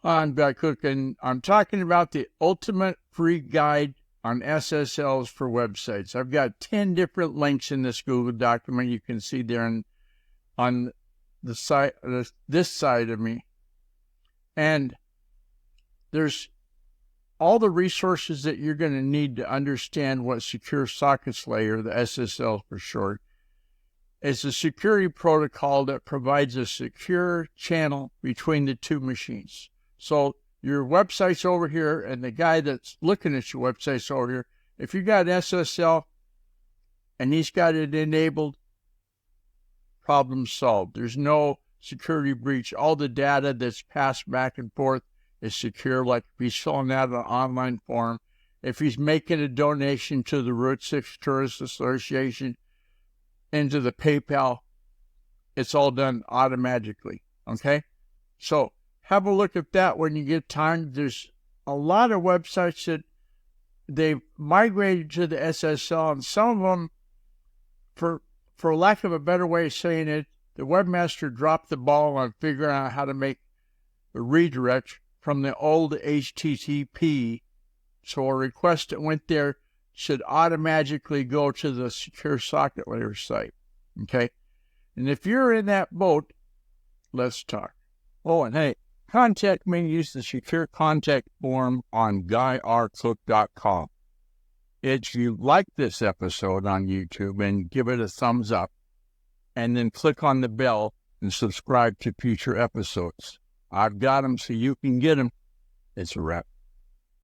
on Guy Cook, and I'm talking about the ultimate free guide on SSLs for websites. I've got 10 different links in this Google document. You can see there on the side, this side of me. And there's all the resources that you're going to need to understand what Secure Sockets Layer, the SSL for short, is a security protocol that provides a secure channel between the two machines. So your website's over here, and the guy that's looking at your website's over here. If you got SSL and he's got it enabled, problem solved. There's no security breach. All the data that's passed back and forth is secure, like if he's filling out an online form. If he's making a donation to the Route 6 Tourist Association into the PayPal, it's all done automatically, okay? So have a look at that when you get time. There's a lot of websites that they've migrated to the SSL, and some of them, for lack of a better way of saying it, the webmaster dropped the ball on figuring out how to make a redirect from the old HTTP. So a request that went there should automatically go to the Secure Socket Layer site, okay? And if you're in that boat, let's talk. Oh, and hey, contact me. Use the secure contact form on GuyRCook.com. If you like this episode on YouTube, and give it a thumbs up, and then click on the bell and subscribe to future episodes. I've got them so you can get them. It's a wrap.